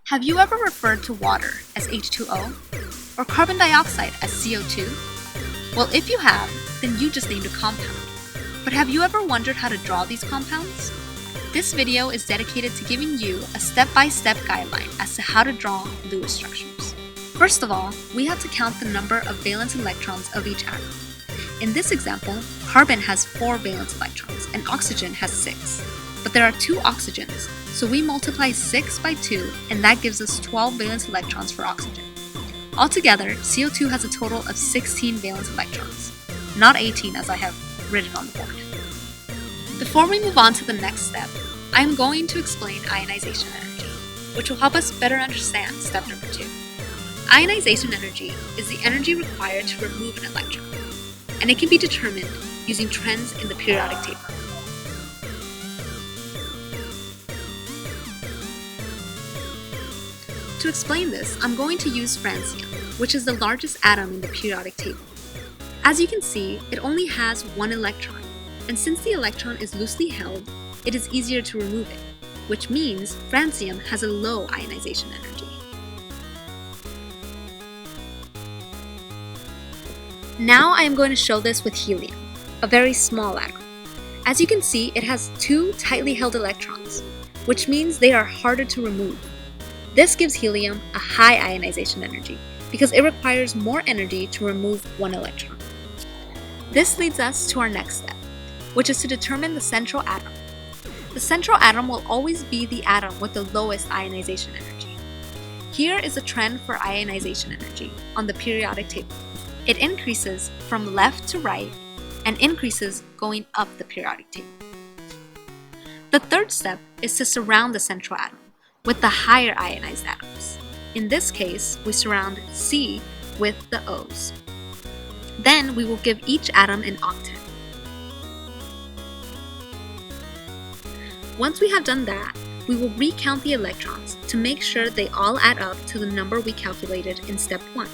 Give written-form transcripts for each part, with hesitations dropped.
Have you ever referred to water as H2O or carbon dioxide as CO2? Well, if you have, then you just named a compound. But have you ever wondered how to draw these compounds? This video is dedicated to giving you a step-by-step guideline as to how to draw Lewis structures. First of all, we have to count the number of valence electrons of each atom. In this example, carbon has 4 valence electrons and oxygen has 6. But there are 2 oxygens, so we multiply 6 by 2 and that gives us 12 valence electrons for oxygen. Altogether, CO2 has a total of 16 valence electrons, not 18 as I have written on the board. Before we move on to the next step, I am going to explain ionization energy, which will help us better understand step number 2. Ionization energy is the energy required to remove an electron, and it can be determined using trends in the periodic table. To explain this, I'm going to use francium, which is the largest atom in the periodic table. As you can see, it only has 1 electron, and since the electron is loosely held, it is easier to remove it, which means francium has a low ionization energy. Now I am going to show this with helium, a very small atom. As you can see, it has 2 tightly held electrons, which means they are harder to remove. This gives helium a high ionization energy because it requires more energy to remove 1 electron. This leads us to our next step, which is to determine the central atom. The central atom will always be the atom with the lowest ionization energy. Here is a trend for ionization energy on the periodic table. It increases from left to right and increases going up the periodic table. The third step is to surround the central atom with the higher ionized atoms. In this case, we surround C with the O's. Then we will give each atom an octet. Once we have done that, we will recount the electrons to make sure they all add up to the number we calculated in step 1,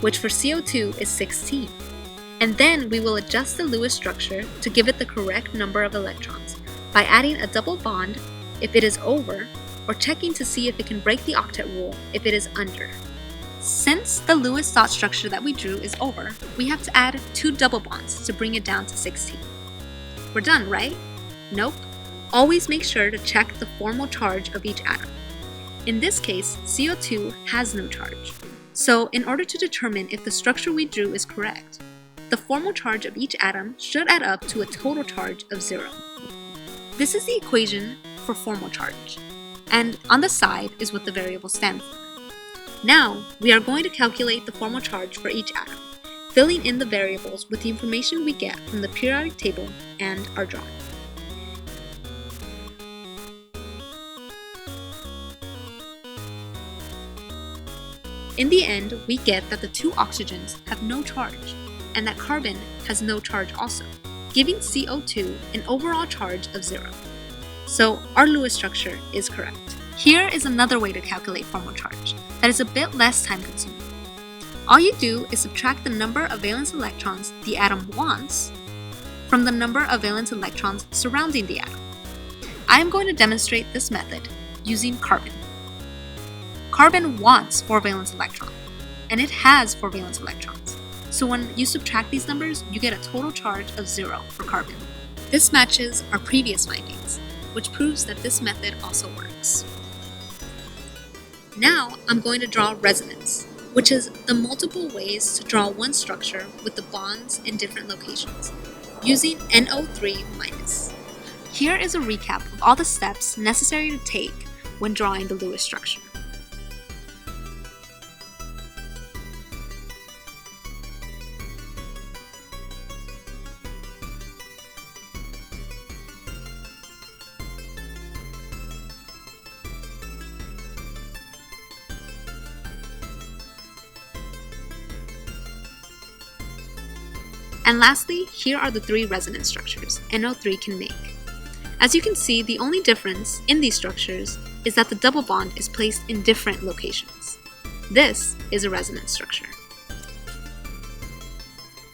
which for CO2 is 16. And then we will adjust the Lewis structure to give it the correct number of electrons by adding a double bond if it is over, or checking to see if it can break the octet rule if it is under. Since the Lewis dot structure that we drew is over, we have to add 2 double bonds to bring it down to 16. We're done, right? Nope. Always make sure to check the formal charge of each atom. In this case, CO2 has no charge. So in order to determine if the structure we drew is correct, the formal charge of each atom should add up to a total charge of 0. This is the equation for formal charge, and on the side is what the variable stands for. Now, we are going to calculate the formal charge for each atom, filling in the variables with the information we get from the periodic table and our drawing. In the end, we get that the 2 oxygens have no charge, and that carbon has no charge also, giving CO2 an overall charge of 0. So our Lewis structure is correct. Here is another way to calculate formal charge that is a bit less time consuming. All you do is subtract the number of valence electrons the atom wants from the number of valence electrons surrounding the atom. I am going to demonstrate this method using carbon. Carbon wants 4 valence electrons, and it has 4 valence electrons. So when you subtract these numbers, you get a total charge of 0 for carbon. This matches our previous findings, which proves that this method also works. Now I'm going to draw resonance, which is the multiple ways to draw one structure with the bonds in different locations, using NO3-. Here is a recap of all the steps necessary to take when drawing the Lewis structure. And lastly, here are the 3 resonance structures NO3 can make. As you can see, the only difference in these structures is that the double bond is placed in different locations. This is a resonance structure.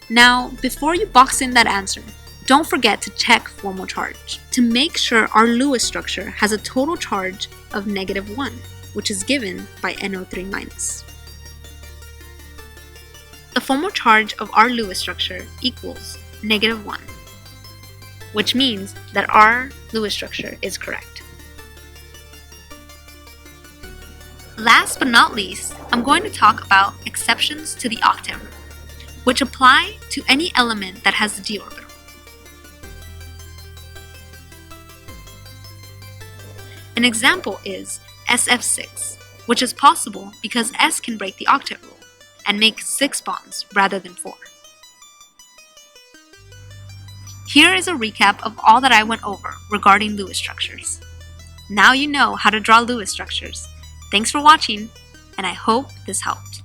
Now, before you box in that answer, don't forget to check formal charge to make sure our Lewis structure has a total charge of -1. which is given by NO3-. The formal charge of our Lewis structure equals -1, which means that our Lewis structure is correct. Last but not least, I'm going to talk about exceptions to the octet rule, which apply to any element that has a d orbital. An example is SF6, which is possible because S can break the octet rule and make 6 bonds rather than 4. Here is a recap of all that I went over regarding Lewis structures. Now you know how to draw Lewis structures. Thanks for watching, and I hope this helped.